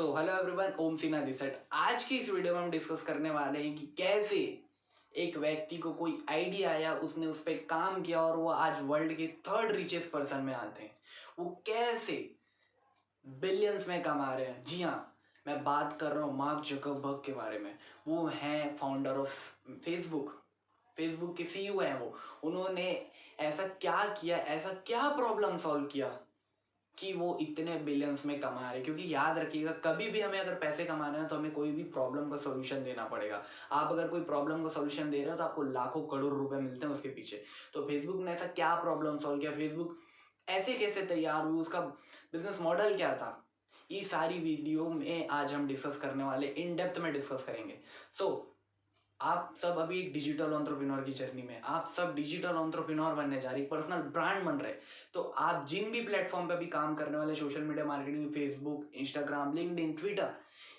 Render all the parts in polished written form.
So hello everyone, Om Sinha this side. आज की इस वीडियो में हम डिस्कस करने वाले हैं कि कैसे एक व्यक्ति को कोई आइडिया आया, उसने उस पर काम किया और वो आज वर्ल्ड के थर्ड रिचेस्ट पर्सन में आते हैं। वो कैसे बिलियंस में कमा रहे हैं। जी हाँ, मैं बात कर रहा हूँ मार्क जुकरबर्ग के बारे में। वो हैं फाउंडर ऑफ फेसबुक। फेसबुक के सीईओ हैं वो। उन्होंने ऐसा क्या किया, ऐसा क्या प्रॉब्लम सॉल्व किया कि वो इतने बिलियंस में कमा रहे। क्योंकि याद रखिएगा, कभी भी हमें अगर पैसे कमाने हैं तो हमें कोई भी प्रॉब्लम का सॉल्यूशन देना पड़ेगा। आप अगर कोई प्रॉब्लम का सॉल्यूशन दे रहे हो तो आपको लाखों करोड़ रुपए मिलते हैं उसके पीछे। तो फेसबुक ने ऐसा क्या प्रॉब्लम सॉल्व किया, फेसबुक ऐसे कैसे तैयार हुई, उसका बिजनेस मॉडल क्या था, ये सारी वीडियो में आज हम डिस्कस करने वाले, इन डेप्थ में डिस्कस करेंगे। सो आप सब अभी एक डिजिटल एंटरप्रेन्योर की जर्नी में, आप सब डिजिटल एंटरप्रेन्योर बनने जा रही, पर्सनल ब्रांड बन रहे। तो आप जिन भी प्लेटफॉर्म पे अभी काम करने वाले, social media marketing, Facebook, Instagram, LinkedIn, Twitter,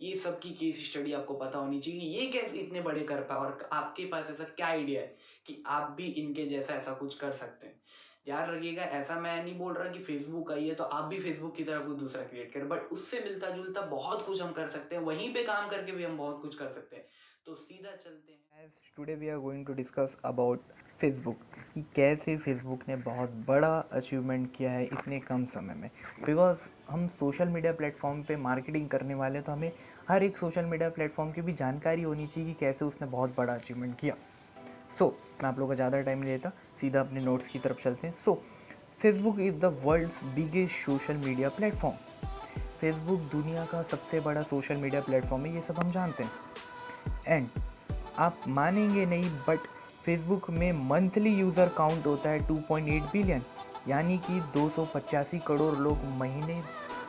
ये सब की केस स्टडी आपको पता होनी चाहिए कि ये कैसे इतने बड़े कर पाए और आपके पास ऐसा क्या आइडिया है कि आप भी इनके जैसा ऐसा कुछ कर सकते हैं। याद रखिएगा, ऐसा मैं नहीं बोल रहा कि फेसबुक आई है तो आप भी फेसबुक की तरह कुछ दूसरा क्रिएट करें, बट उससे मिलता जुलता बहुत कुछ हम कर सकते हैं। वहीं पे काम करके भी हम बहुत कुछ कर सकते हैं। तो सीधा चलते हैं। As today we are going to discuss about Facebook कि कैसे Facebook ने बहुत बड़ा अचीवमेंट किया है इतने कम समय में। बिकॉज हम सोशल मीडिया प्लेटफॉर्म पे मार्केटिंग करने वाले, तो हमें हर एक सोशल मीडिया प्लेटफॉर्म की भी जानकारी होनी चाहिए कि कैसे उसने बहुत बड़ा अचीवमेंट किया। मैं आप लोगों का ज़्यादा टाइम नहीं लेता, सीधा अपने नोट्स की तरफ चलते हैं। Facebook is the world's biggest social media platform. Facebook दुनिया का सबसे बड़ा सोशल मीडिया प्लेटफॉर्म है, ये सब हम जानते हैं। एंड आप मानेंगे नहीं, बट फेसबुक में मंथली यूज़र काउंट होता है 2.8 बिलियन, यानी कि 285 करोड़ लोग महीने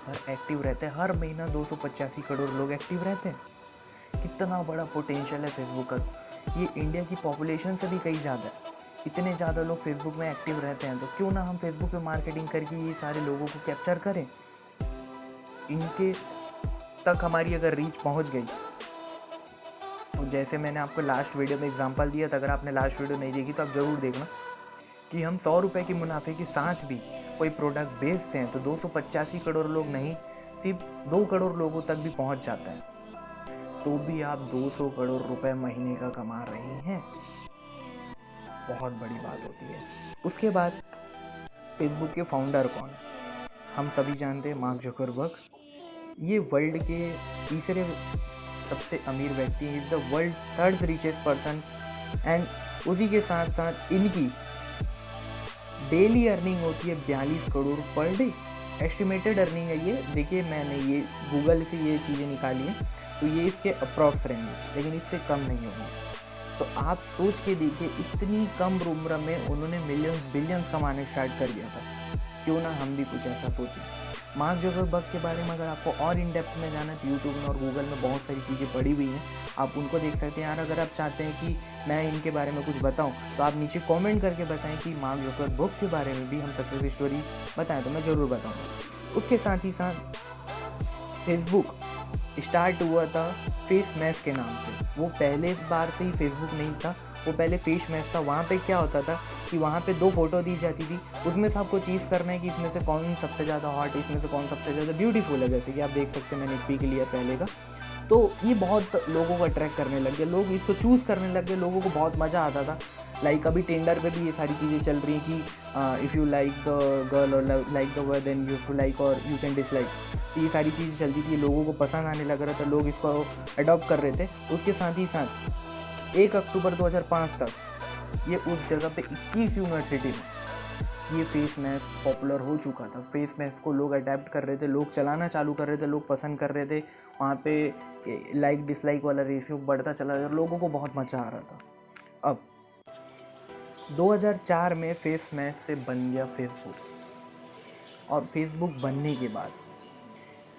भर एक्टिव रहते हैं। हर महीना 285 करोड़ लोग एक्टिव रहते हैं। कितना बड़ा पोटेंशियल है फेसबुक का। ये इंडिया की पॉपुलेशन से भी कहीं ज़्यादा है। इतने ज़्यादा लोग फेसबुक में एक्टिव रहते हैं, तो क्यों ना हम फेसबुक पे मार्केटिंग करके ये सारे लोगों को कैप्चर करें। इनके तक हमारी अगर रीच पहुंच गई, तो जैसे मैंने आपको लास्ट वीडियो में एग्जांपल दिया था, अगर आपने लास्ट वीडियो नहीं देखी तो आप ज़रूर देखना, कि हम 100 रुपये की मुनाफे के साथ भी कोई प्रोडक्ट बेचते हैं तो 285 करोड़ लोग नहीं, सिर्फ 2 करोड़ लोगों तक भी पहुंच जाता है, तो भी आप 200 करोड़ रुपए महीने का कमा रहे हैं। बहुत बड़ी बात होती है। उसके बाद फेसबुक के फाउंडर कौन है? हम सभी जानते हैं, मार्क जुकरबर्ग। ये वर्ल्ड के तीसरे सबसे अमीर व्यक्ति, is the world third richest person. And उसी के साथ साथ इनकी डेली अर्निंग होती है 42 crore per day. Estimated earning है ये, देखिए मैंने ये गूगल से ये चीज़ें निकाली हैं, तो ये इसके अप्रॉक्स रहेंगे, लेकिन इससे कम नहीं होंगे। तो आप सोच के देखिए, इतनी कम उम्र में उन्होंने मिलियंस बिलियंस कमाने स्टार्ट कर दिया था। क्यों ना हम भी कुछ ऐसा सोचें। मार्क जुकरबर्ग के बारे में अगर आपको और इन डेप्थ में जाना है तो यूट्यूब में और गूगल में बहुत सारी चीज़ें पड़ी हुई हैं, आप उनको देख सकते हैं। यार अगर आप चाहते हैं कि मैं इनके बारे में कुछ बताऊं, तो आप नीचे कमेंट करके बताएं कि मार्क जुकरबर्ग के बारे में भी हम सक्सेस स्टोरी बताएं, तो मैं ज़रूर बताऊँगा। उसके साथ ही साथ फेसबुक स्टार्ट हुआ था फेस मैश के नाम से। वो पहले बार से ही फेसबुक नहीं था, वो पहले फेस मैश था। वहाँ पे क्या होता था कि वहाँ पे 2 फोटो दी जाती थी, उसमें से आपको चीज़ करना है कि इसमें से कौन सबसे ज़्यादा हॉट है, इसमें से कौन सबसे ज़्यादा ब्यूटीफुल है। जैसे कि आप देख सकते हैं, मैंने एक पिक लिया पहले का, तो ये बहुत लोगों को अट्रैक्ट करने लग गया, लोग इसको चूज़ करने लग गए, लोगों को बहुत मज़ा आता था। लाइक अभी टेंडर पे भी ये सारी चीज़ें चल रही हैं कि if you like the girl और like the boy then you too like और यू कैन डिसलाइक। तो ये सारी चीज़ें चलती थी, लोगों को पसंद आने लग रहा था, लोग इसको अडॉप्ट कर रहे थे। उसके साथ ही साथ 1 अक्टूबर 2005 तक ये उस जगह पे 21 यूनिवर्सिटी में ये फेस मैश पॉपुलर हो चुका था। फेस मैश को लोग अडेप्ट कर रहे थे, लोग चलाना चालू कर रहे थे, लोग पसंद कर रहे थे। वहाँ पे लाइक डिसलाइक वाला रेशियो बढ़ता चला गया, लोगों को बहुत मज़ा आ रहा था। अब 2004 में फेस मैश से बन गया फेसबुक, और फेसबुक बनने के बाद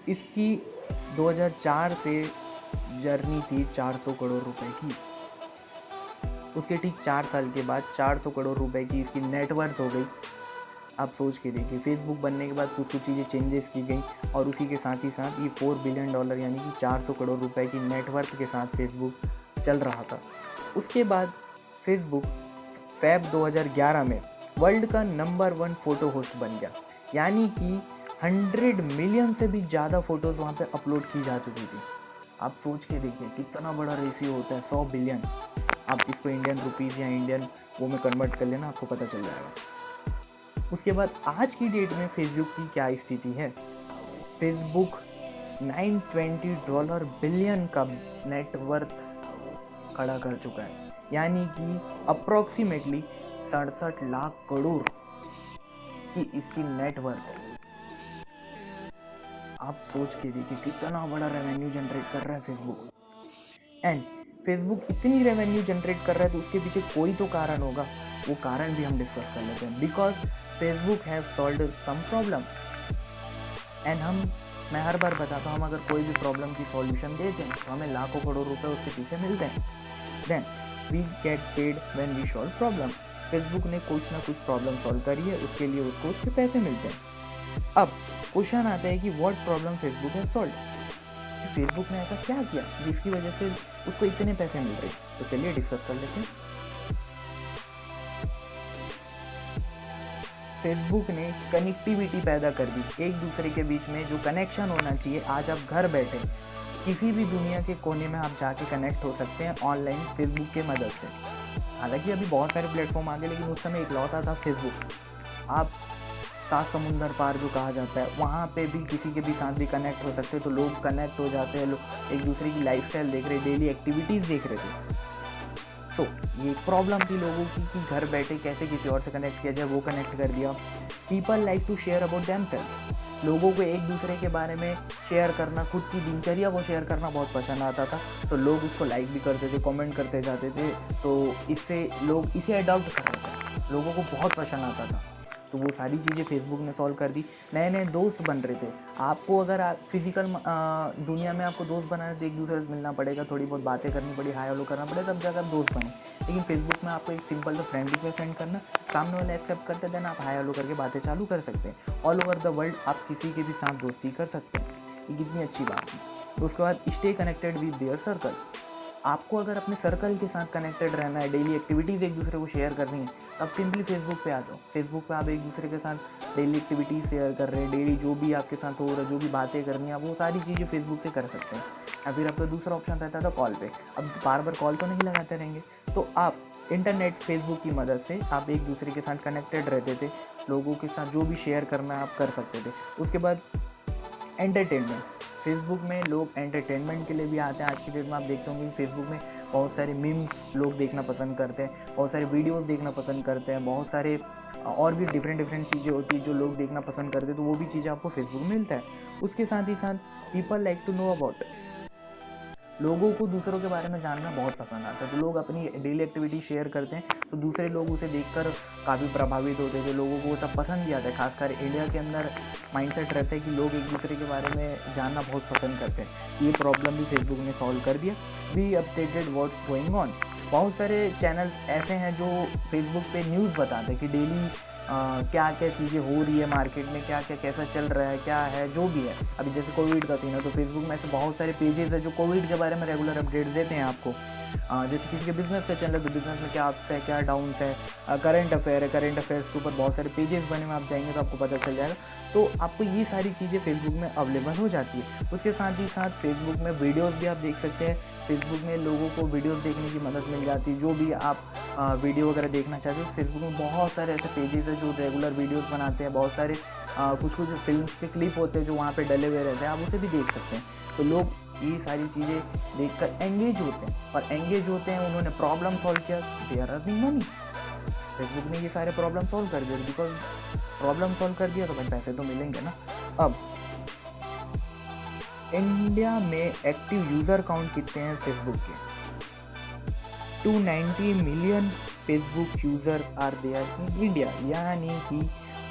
इसकी 2004 से जर्नी थी 400 करोड़ रुपए की। उसके ठीक 4 साल के बाद 400 करोड़ रुपए की इसकी नेटवर्थ हो गई। आप सोच के देखिए, फेसबुक बनने के बाद कुछ कुछ चीज़ें चेंजेस की गई, और उसी के साथ ही साथ ये $4 बिलियन यानी कि 400 करोड़ रुपए की नेटवर्थ के साथ फेसबुक चल रहा था। उसके बाद फेसबुक फेब 2011 में वर्ल्ड का नंबर 1 फ़ोटो होस्ट बन गया, यानी कि 100 मिलियन से भी ज़्यादा फ़ोटोज़ वहाँ पे अपलोड की जा चुकी थी। आप सोच के देखिए कितना बड़ा रेशियो होता है, 100 बिलियन। आप इसको इंडियन रुपीज़ या इंडियन वो में कन्वर्ट कर लेना, आपको पता चल जाएगा। उसके बाद आज की डेट में फेसबुक की क्या स्थिति है। फेसबुक $920 बिलियन का नेटवर्थ खड़ा कर चुका है, यानी कि अप्रॉक्सीमेटली 67 लाख करोड़ की इसकी नेटवर्थ है। आप सोच के देखिए कितना बड़ा रेवेन्यू जनरेट कर रहा है फेसबुक। एंड फेसबुक इतनी रेवेन्यू जनरेट कर रहा है तो उसके पीछे कोई तो कारण होगा, वो कारण भी हम डिस्कस कर लेते हैं। Because Facebook have solved some problem and मैं हर बार बताता हूँ, हम अगर कोई भी प्रॉब्लम की सॉल्यूशन देते हैं तो हमें लाखों करोड़ रुपए उसके पीछे मिलते हैं। Then we get paid when we solve problem. Facebook ने कुछ ना कुछ प्रॉब्लम सॉल्व करी है, उसके लिए उसको उसके पैसे मिलते हैं। अब क्वेश्चन आता है कि what problem Facebook has solved, Facebook ने ऐसा क्या किया जिसकी वजह से उसको इतने पैसे मिल रहे। तो चलिए डिस्कस कर लेते हैं। फेसबुक ने कनेक्टिविटी पैदा कर दी, एक दूसरे के बीच में जो कनेक्शन होना चाहिए। आज आप घर बैठे किसी भी दुनिया के कोने में आप जाके कनेक्ट हो सकते हैं ऑनलाइन फेसबुक के मदद से। हालांकि अभी बहुत सारे प्लेटफॉर्म आ गए, लेकिन उस समय इकलौता था फेसबुक। आप 7 समुंदर पार जो कहा जाता है, वहाँ पे भी किसी के भी साथ भी कनेक्ट हो सकते हैं। तो लोग कनेक्ट हो जाते हैं, लोग एक दूसरे की लाइफस्टाइल देख रहे, डेली एक्टिविटीज़ देख रहे थे। तो ये प्रॉब्लम थी लोगों की कि घर बैठे कैसे किसी और से कनेक्ट किया जाए, वो कनेक्ट कर दिया। People like to share about themselves, लोगों को एक दूसरे के बारे में शेयर करना, खुद की दिनचर्या को शेयर करना बहुत पसंद आता था। तो लोग उसको लाइक भी करते थे, कमेंट करते जाते थे। तो इससे लोग इसे अडॉप्ट कर रहे थे, लोगों को बहुत पसंद आता था। तो वो सारी चीज़ें फेसबुक ने सॉल्व कर दी। नए नए दोस्त बन रहे थे। आपको अगर फिजिकल दुनिया में आपको दोस्त बनाने से एक दूसरे से मिलना पड़ेगा, थोड़ी बहुत बातें करनी पड़ी, हाई हेलो करना पड़ेगा, तब जाकर दोस्त बने। लेकिन फेसबुक में आपको एक सिंपल तो फ्रेंड रिक्वेस्ट सेंड करना, सामने वाले एक्सेप्ट करते, देन आप हाई हेलो करके बातें चालू कर सकते हैं। ऑल ओवर द वर्ल्ड आप किसी के भी साथ दोस्ती कर सकते हैं, ये कितनी अच्छी बात है। तो उसके बाद stay connected with their circle. आपको अगर अपने सर्कल के साथ कनेक्टेड रहना है, डेली एक्टिविटीज़ एक दूसरे को शेयर करनी है, तब सिंपली फेसबुक पे आ जाओ। फेसबुक पे आप एक दूसरे के साथ डेली एक्टिविटीज़ शेयर कर रहे हैं, डेली जो भी आपके साथ हो रहा है, जो भी बातें करनी है, आप वो सारी चीज़ें फेसबुक से कर सकते हैं। या फिर आपका दूसरा ऑप्शन रहता था कॉल पे। अब बार बार कॉल तो नहीं लगाते रहेंगे, तो आप इंटरनेट फेसबुक की मदद से आप एक दूसरे के साथ कनेक्टेड रहते थे, लोगों के साथ जो भी शेयर करना है आप कर सकते थे। उसके बाद एंटरटेनमेंट, फेसबुक में लोग एंटरटेनमेंट के लिए भी आते हैं। आज की डेट में आप देखते होंगे फेसबुक में बहुत सारे मीम्स लोग देखना पसंद करते हैं, बहुत सारे वीडियोस देखना पसंद करते हैं, बहुत सारे और भी डिफरेंट चीज़ें होती है जो लोग देखना पसंद करते हैं। तो वो भी चीज़ें आपको फेसबुक में मिलता है। उसके साथ ही साथ people like to know about, लोगों को दूसरों के बारे में जानना बहुत पसंद आता है। तो लोग अपनी डेली एक्टिविटी शेयर करते हैं, तो दूसरे लोग उसे देखकर काफ़ी प्रभावित होते थे। लोगों को वो सब पसंद भी आता है। खासकर इंडिया के अंदर माइंडसेट रहता है कि लोग एक दूसरे के बारे में जानना बहुत पसंद करते हैं। ये प्रॉब्लम भी फेसबुक ने सॉल्व कर दिया। We updated what's going on, बहुत सारे चैनल्स ऐसे हैं जो फेसबुक पे न्यूज़ बताते हैं कि डेली क्या क्या चीज़ें हो रही है मार्केट में, क्या क्या कैसा चल रहा है, क्या है जो भी है। अभी जैसे कोविड का सीन है, तो फेसबुक में ऐसे बहुत सारे पेजेस है जो कोविड के बारे में रेगुलर अपडेट देते हैं आपको। जैसे किसी के बिजनेस का चैनल है तो बिजनेस में क्या अप्स है, क्या डाउन्स है, करंट अफेयर है, करंट अफेयर्स के ऊपर बहुत सारे पेजेस बने हुए, आप जाएंगे तो आपको पता चल जाएगा। तो आपको ये सारी चीज़ें फेसबुक में अवेलेबल हो जाती है। उसके साथ ही साथ फेसबुक में वीडियोस भी आप देख सकते हैं। फेसबुक में लोगों को वीडियोस देखने की मदद मिल जाती है। जो भी आप वीडियो वगैरह देखना चाहते हो, फेसबुक में बहुत सारे ऐसे पेजेस हैं जो रेगुलर वीडियोस बनाते हैं। बहुत सारे कुछ कुछ फिल्म के क्लिप होते हैं जो वहाँ पे डले हुए रहते हैं, आप उसे भी देख सकते हैं। तो लोग ये सारी चीज़ें देखकर एंगेज होते हैं, और एंगेज होते हैं, उन्होंने प्रॉब्लम सॉल्व किया, they are earning money. Facebook ने ये सारे प्रॉब्लम सॉल्व कर दिए, बिकॉज प्रॉब्लम सॉल्व कर दिया तो भाई पैसे तो मिलेंगे ना। अब इंडिया में एक्टिव यूज़र काउंट कितने हैं फेसबुक के? 290 million Facebook user are there in India, यानी कि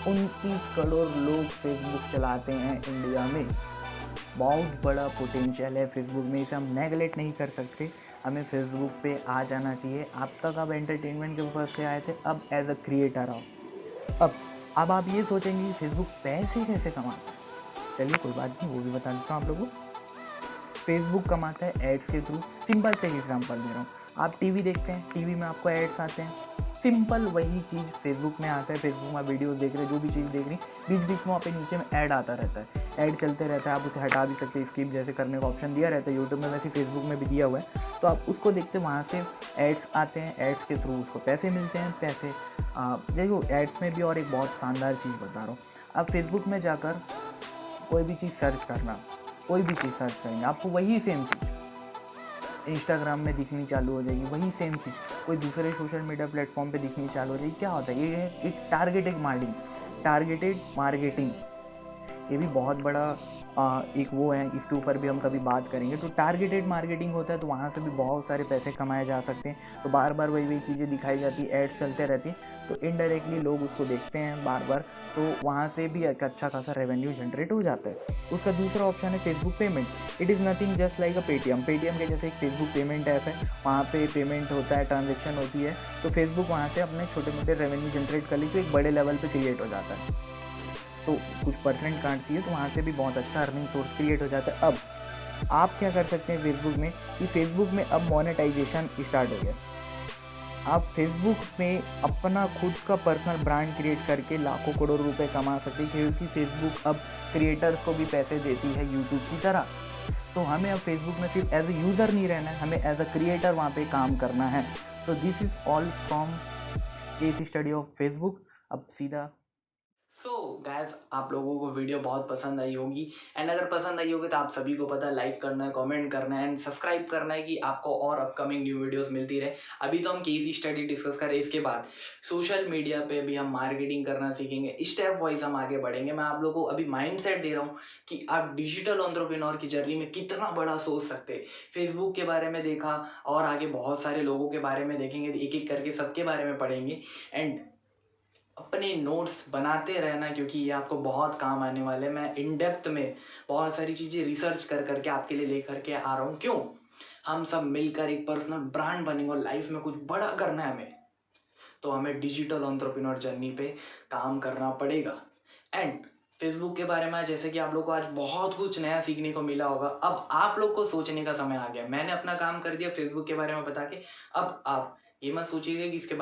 29 करोड़ लोग फेसबुक चलाते हैं इंडिया में। बहुत बड़ा पोटेंशियल है फेसबुक में, इसे हम नेगलेक्ट नहीं कर सकते। हमें फेसबुक पे आ जाना चाहिए। अब तक आप एंटरटेनमेंट के ऊपर से आए थे, अब एज अ क्रिएटर आओ। अब आप ये सोचेंगे कि फेसबुक पैसे कैसे कमाता है। चलिए कोई बात नहीं, वो भी बता देता हूँ आप लोगों को। फेसबुक कमाता है एड्स के थ्रू। सिंपल से एग्जांपल दे रहा हूँ, आप टीवी देखते हैं, टीवी में आपको एड्स आते हैं। सिंपल वही चीज़ फेसबुक में आता है। फेसबुक में वीडियोस देख रहे हैं, जो भी चीज़ देख रही, बीच बीच में वहाँ पे नीचे में ऐड आता रहता है, ऐड चलते रहता है। आप उसे हटा भी सकते हैं, स्किप जैसे करने का ऑप्शन दिया रहता है यूट्यूब में, वैसे फेसबुक में भी दिया हुआ है। तो आप उसको देखते, वहाँ से एड्स आते हैं, एड्स के थ्रू उसको पैसे मिलते हैं। पैसे देखो, एड्स में भी और एक बहुत शानदार चीज़ बता रहा हूँ। आप फेसबुक में जाकर कोई भी चीज़ सर्च करना, कोई भी चीज़ सर्च करेंगे, आपको वही सेम चीज़ इंस्टाग्राम में दिखनी चालू हो जाएगी, वही सेम चीज़ कोई दूसरे सोशल मीडिया प्लेटफॉर्म पे दिखनी चालू हो जाएगी। क्या होता है, ये है एक टारगेटेड मार्केटिंग। ये भी बहुत बड़ा एक वो है, इसके ऊपर भी हम कभी बात करेंगे। तो टारगेटेड मार्केटिंग होता है, तो वहाँ से भी बहुत सारे पैसे कमाए जा सकते हैं। तो बार बार वही चीज़ें दिखाई जाती है, एड्स चलते रहती हैं, तो इनडायरेक्टली लोग उसको देखते हैं बार बार, तो वहाँ से भी एक अच्छा खासा रेवेन्यू जनरेट हो जाता है। उसका दूसरा ऑप्शन है Facebook payment. It is nothing just like a Paytm के जैसे एक फेसबुक पेमेंट ऐप है, वहाँ पे पेमेंट होता है, ट्रांजेक्शन होती है, तो फेसबुक वहाँ से अपने छोटे मोटे रेवेन्यू जनरेट कर ली, तो एक बड़े लेवल पर क्रिएट हो जाता है। तो कुछ परसेंट काटती है, तो वहाँ से भी बहुत अच्छा अर्निंग सोर्स क्रिएट हो जाता है। अब आप क्या कर सकते हैं फेसबुक में, कि फेसबुक में अब मोनेटाइजेशन स्टार्ट हो गया। आप फेसबुक में अपना खुद का पर्सनल ब्रांड क्रिएट करके लाखों करोड़ रुपए कमा सकते हैं, क्योंकि फेसबुक अब क्रिएटर्स को भी पैसे देती है यूट्यूब की तरह। तो हमें अब फेसबुक में सिर्फ एज ए यूज़र नहीं रहना है, हमें एज अ क्रिएटर वहाँ पे काम करना है। तो this is all from case study of Facebook. अब सीधा सो गाइस, आप लोगों को वीडियो बहुत पसंद आई होगी, एंड अगर पसंद आई होगी तो आप सभी को पता है, लाइक करना है, कमेंट करना है एंड सब्सक्राइब करना है, कि आपको और अपकमिंग न्यू वीडियोस मिलती रहे। अभी तो हम केसी स्टडी डिस्कस करें, इसके बाद सोशल मीडिया पे भी हम मार्केटिंग करना सीखेंगे, स्टेप वाइज हम आगे बढ़ेंगे। मैं आप लोगों को अभी माइंडसेट दे रहा हूँ कि आप डिजिटल एंटरप्रेन्योर की जर्नी में कितना बड़ा सोच सकते हैं। फेसबुक के बारे में देखा, और आगे बहुत सारे लोगों के बारे में देखेंगे, एक एक करके सबके बारे में पढ़ेंगे, एंड अपने नोट्स बनाते रहना, क्योंकि ये आपको बहुत काम आने वाले। मैं इन डेप्थ में बहुत सारी चीज़ें रिसर्च कर करके आपके लिए लेकर के आ रहा हूँ। क्यों? हम सब मिलकर एक पर्सनल ब्रांड बनेंगे और लाइफ में कुछ बड़ा करना है हमें, तो हमें डिजिटल एंटरप्रेन्योर जर्नी पे काम करना पड़ेगा। एंड फेसबुक के बारे में जैसे कि आप लोग को आज बहुत कुछ नया सीखने को मिला होगा। अब आप लोग को सोचने का समय आ गया। मैंने अपना काम कर दिया फेसबुक के बारे में बता के, अब आप ये मत सोचिएगा कि इसके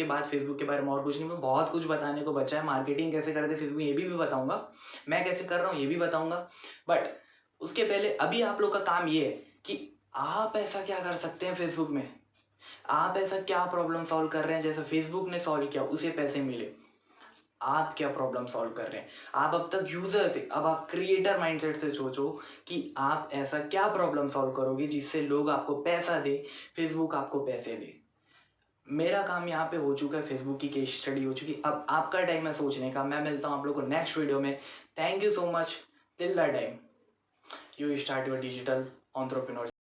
बाद फेसबुक के बारे में और कुछ नहीं। मैं बहुत कुछ बताने को बचा है। मार्केटिंग कैसे करते फेसबुक ये भी बताऊंगा, मैं कैसे कर रहा हूँ ये भी बताऊंगा। बट उसके पहले अभी आप लोग का काम ये है कि आप ऐसा क्या कर सकते हैं फेसबुक में, आप ऐसा क्या प्रॉब्लम सॉल्व कर रहे हैं जैसे फेसबुक ने सॉल्व किया, उसे पैसे मिले। आप क्या प्रॉब्लम सॉल्व कर रहे हैं? आप अब तक यूजर थे, अब आप क्रिएटर माइंडसेट से सोचो कि आप ऐसा क्या प्रॉब्लम सॉल्व करोगे जिससे लोग आपको पैसा दे, फेसबुक आपको पैसे दे। मेरा काम यहाँ पे हो चुका है, फेसबुक की केस स्टडी हो चुकी। अब आपका टाइम है सोचने का। मैं मिलता हूँ आप लोग को नेक्स्ट वीडियो में। Thank you so much. Till the time you start your digital entrepreneurship.